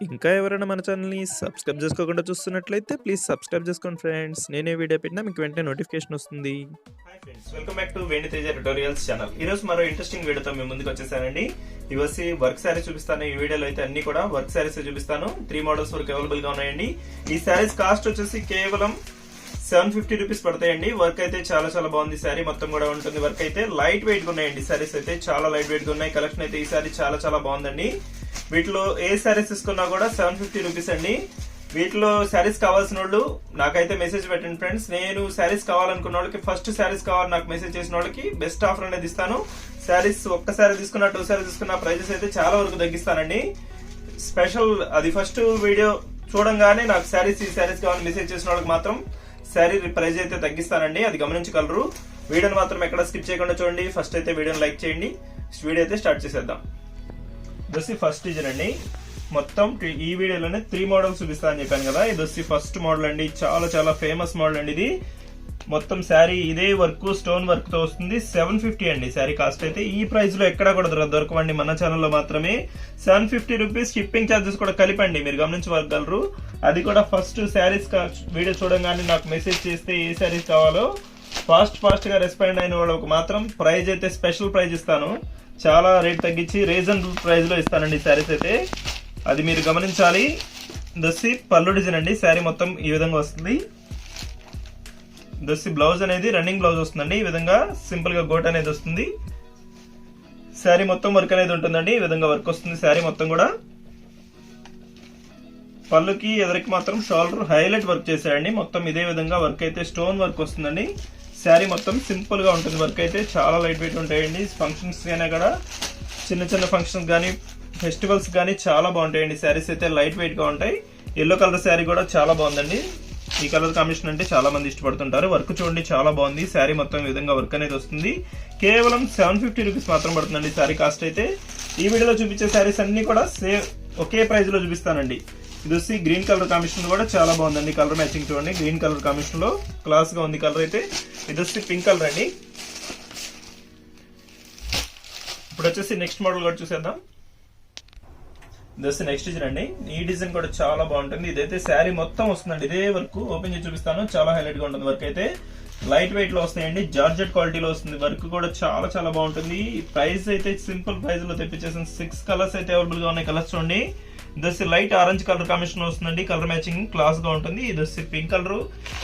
ఇంకా ఎవరైనా మన ఛానల్‌ని సబ్స్క్రైబ్ చేసుకోకుండా చూస్తున్నట్లయితే ప్లీజ్ సబ్స్క్రైబ్ చేసుకోండి ఫ్రెండ్స్. నేనే వీడియో పెట్టినా మీకు వెంటనే నోటిఫికేషన్ వస్తుంది. Hi friends, welcome back to Teja tutorials channel. ఈ రోజు మరో ఇంట్రెస్టింగ్ వీడియోతో మేము ముందుకు వచ్చేసానండి. ఇవసి వర్క్ శారీస్ చూపిస్తాను. ఈ వీడియోలో అయితే అన్ని కూడా వర్క్ శారీస్ చూపిస్తాను. 3 మోడల్స్ వరకు అవైలబుల్ గా ఉన్నాయండి. ఈ శారీస్ కాస్ట్ వచ్చేసి కేవలం 750 రూపీస్ పడతాయండి. వర్క్ అయితే చాలా చాలా బాగుంది. శారీ మొత్తం కూడా ఉంటుంది. వర్క్ అయితే లైట్ వెయిట్ గా ఉన్నాయండి. శారీస్ అయితే చాలా లైట్ వెయిట్ గా ఉన్నాయి. కలెక్షన్ అయితే ఈ శారీ చాలా చాలా బాగుందండి. వీటిలో ఏ శారీస్ తీసుకున్నా కూడా 750 రూపీస్ అండి. వీటిలో శారీస్ కావాల్సిన వాళ్ళు నాకైతే మెసేజ్ పెట్టండి ఫ్రెండ్స్. నేను శారీస్ కావాలనుకున్న వాళ్ళకి, ఫస్ట్ శారీస్ కావాలి నాకు మెసేజ్ చేసిన వాళ్ళకి బెస్ట్ ఆఫర్ అనేది ఇస్తాను. శారీస్ ఒక్కసారి తీసుకున్నా 2 శారీస్ తీసుకున్న ప్రైజెస్ అయితే చాలా వరకు తగ్గిస్తానండి. స్పెషల్ అది ఫస్ట్ వీడియో చూడంగానే నాకు శారీస్ ఈ శారీస్ కావాలని మెసేజ్ చేసిన వాళ్ళకి మాత్రం శారీ ప్రైజ్ అయితే తగ్గిస్తానండి. అది గమనించగలరు. వీడియోని మాత్రం ఎక్కడ స్కిప్ చేయకుండా చూడండి. ఫస్ట్ అయితే వీడియోని లైక్ చేయండి. వీడియో అయితే స్టార్ట్ చేసేద్దాం. ఇది ఫస్ట్ డిజైన్ అండి. మొత్తం ఈ వీడియోలోనే 3 మోడల్స్ చూపిస్తా అని చెప్పాను కదా. ఇది వచ్చి ఫస్ట్ మోడల్ అండి. చాలా చాలా ఫేమస్ మోడల్ అండి. ఇది మొత్తం శారీ ఇదే వర్క్, స్టోన్ వర్క్ తో వస్తుంది. 750 అండి శారీ కాస్ట్ అయితే. ఈ ప్రైస్ లో ఎక్కడా కూడా దొరకవండి, మన ఛానల్లో మాత్రమే. 750 రూపీస్ షిప్పింగ్ ఛార్జెస్ కూడా కలిపండి, మీరు గమనించగలరు. అది కూడా ఫస్ట్ శారీస్ వీడియో చూడంగానే నాకు మెసేజ్ చేస్తే ఏ శారీస్ కావాలో ఫాస్ట్ గా రెస్పాండ్ అయిన వాళ్ళకి మాత్రం ప్రైజ్ అయితే స్పెషల్ ప్రైజ్ ఇస్తాను. చాలా రేట్ తగ్గించి రీజనబుల్ ప్రైస్ లో ఇస్తానండి శారీస్ అయితే. అది మీరు గమనించాలి. దస్సి పళ్ళు డిజైన్ అండి. శారీ మొత్తం ఈ విధంగా వస్తుంది. దస్సి బ్లౌజ్ అనేది రన్నింగ్ బ్లౌజ్ వస్తుందండి. ఈ విధంగా సింపుల్ గా గోట్ అనేది వస్తుంది. శారీ మొత్తం వర్క్ అనేది ఉంటుందండి. ఈ విధంగా వర్క్ వస్తుంది శారీ మొత్తం కూడా. పళ్ళుకి ఎదురికి మాత్రం షోల్డర్ హైలైట్ వర్క్ చేశారండి. మొత్తం ఇదే విధంగా వర్క్ అయితే స్టోన్ వర్క్ వస్తుందండి. శారీ మొత్తం సింపుల్ గా ఉంటుంది. వర్క్ అయితే చాలా లైట్ వెయిట్ ఉంటాయండి. ఫంక్షన్స్ అయినా కూడా, చిన్న చిన్న ఫంక్షన్స్ కానీ, ఫెస్టివల్స్ కానీ చాలా బాగుంటాయండి. శారీస్ అయితే లైట్ వెయిట్ గా ఉంటాయి. ఎల్లో కలర్ శారీ కూడా చాలా బాగుందండి. ఈ కలర్ కాంబినేషన్ అంటే చాలా మంది ఇష్టపడుతుంటారు. వర్క్ చూడండి చాలా బాగుంది. శారీ మొత్తం ఈ విధంగా వర్క్ అనేది వస్తుంది. కేవలం 750 రూపీస్ మాత్రం పడుతుందండి శారీ కాస్ట్ అయితే. ఈ వీడియోలో చూపించే శారీస్ అన్ని కూడా ఒకే ప్రైస్ లో చూపిస్తానండి. ఇది వచ్చి గ్రీన్ కలర్ కాంబినేషన్ కూడా చాలా బాగుందండి. కలర్ మ్యాచింగ్ చూడండి, గ్రీన్ కలర్ కాంబినేషన్ లో క్లాస్ గా ఉంది కలర్ అయితే. ఇది వచ్చి పింక్ కలర్ అండి. ఇప్పుడు వచ్చేసి నెక్స్ట్ మోడల్ కూడా చూసేద్దాం. ఇది వచ్చి నెక్స్ట్ డిజైన్ అండి. ఈ డిజైన్ కూడా చాలా బాగుంటుంది. ఇదైతే శారీ మొత్తం వస్తుందండి. ఇదే వర్క్ ఓపెన్ చేసి చూపిస్తాను. చాలా హైలైట్ గా ఉంటుంది. వర్క్ అయితే లైట్ వెయిట్ లో వస్తాయండి. జార్జెట్ క్వాలిటీలో వస్తుంది. వర్క్ కూడా చాలా చాలా బాగుంటుంది. ప్రైస్ అయితే సింపుల్ ప్రైస్ లో తెప్పించేసిన 6 కలర్స్ అయితే అవైలబుల్ గా ఉన్నాయి. కలర్స్ చూడండి. ఇది వచ్చి లైట్ ఆరెంజ్ కలర్ కాంబినేషన్ వస్తుందండి. కలర్ మ్యాచింగ్ క్లాస్ గా ఉంటుంది. ఇది వచ్చి pink colour,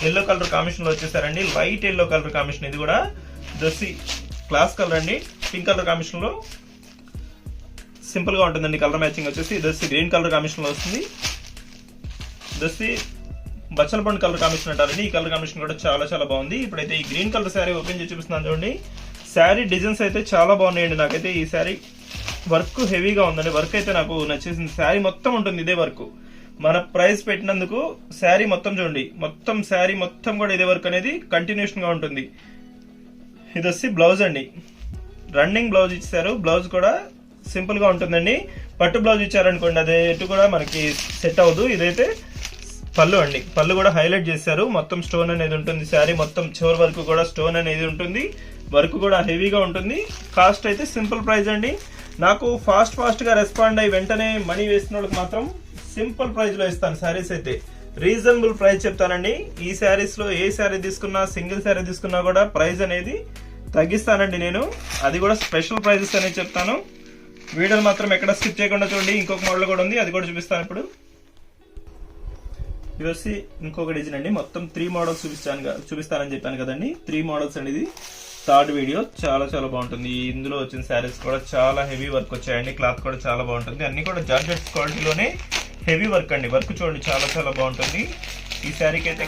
yellow colour combination లో వచ్చేసారండి. లైట్ ఎల్లో కలర్ కాంబినేషన్ ఇది కూడా. ఇది వచ్చి క్లాస్ కలర్ అండి. పింక్ కలర్ కాంబినేషన్ లో సింపుల్ గా ఉంటుందండి. కలర్ మ్యాచింగ్ వచ్చేసి ఇది వచ్చి గ్రీన్ కలర్ కాంబినేషన్ లో వస్తుంది. ఇది వచ్చి బచ్చల పండు కలర్ కాంబినేషన్ అంటారండి. ఈ కలర్ కాంబినేషన్ కూడా చాలా చాలా బాగుంది. ఇప్పుడైతే ఈ గ్రీన్ కలర్ శారీ ఓపెన్ చేసి చూపిస్తున్నాను చూడండి. శారీ డిజైన్స్ అయితే చాలా బాగున్నాయండి. నాకైతే ఈ శారీ వర్క్ హెవీగా ఉందండి. వర్క్ అయితే నాకు నచ్చేసింది. శారీ మొత్తం ఉంటుంది ఇదే వర్క్. మన ప్రైస్ పెట్టినందుకు శారీ మొత్తం చూడండి, మొత్తం శారీ మొత్తం కూడా ఇదే వర్క్ అనేది కంటిన్యూషన్ గా ఉంటుంది. ఇది వచ్చి బ్లౌజ్ అండి. రన్నింగ్ బ్లౌజ్ ఇచ్చారు. బ్లౌజ్ కూడా సింపుల్ గా ఉంటుందండి. పట్టు బ్లౌజ్ ఇచ్చారనుకోండి, అదే ఎటు కూడా మనకి సెట్ అవ్వదు. ఇదైతే పళ్ళు అండి. పళ్ళు కూడా హైలైట్ చేశారు. మొత్తం స్టోన్ అనేది ఉంటుంది. శారీ మొత్తం చివరి వరకు కూడా స్టోన్ అనేది ఉంటుంది. వర్క్ కూడా హెవీగా ఉంటుంది. కాస్ట్ అయితే సింపుల్ ప్రైస్ అండి. నాకు ఫాస్ట్ గా రెస్పాండ్ అయ్యి వెంటనే మనీ వేసిన వాళ్ళకి మాత్రం సింపుల్ ప్రైస్ లో ఇస్తాను. శారీస్ అయితే రీజనబుల్ ప్రైస్ చెప్తానండి. ఈ శారీస్ లో ఏ శారీ తీసుకున్నా, సింగిల్ శారీ తీసుకున్నా కూడా ప్రైస్ అనేది తగ్గిస్తానండి నేను. అది కూడా స్పెషల్ ప్రైజెస్ అనేది చెప్తాను. వీడియోని మాత్రం ఎక్కడ స్కిప్ చేయకుండా చూడండి. ఇంకొక మోడల్ కూడా ఉంది, అది కూడా చూపిస్తాను ఇప్పుడు. ఇది వచ్చి ఇంకొక డిజైన్ అండి. మొత్తం 3 మోడల్స్ చూపిస్తానని చెప్పాను కదండి. 3 మోడల్స్ అండి. ఇది థర్డ్ వీడియో. చాలా చాలా బాగుంటుంది. ఇందులో వచ్చిన శారీస్ కూడా చాలా హెవీ వర్క్ వచ్చాయండి. క్లాత్ కూడా చాలా బాగుంటుంది. అన్ని కూడా జార్జెట్ క్వాలిటీలోనే హెవీ వర్క్ అండి. వర్క్ చూడండి చాలా చాలా బాగుంటుంది. ఈ శారీకి అయితే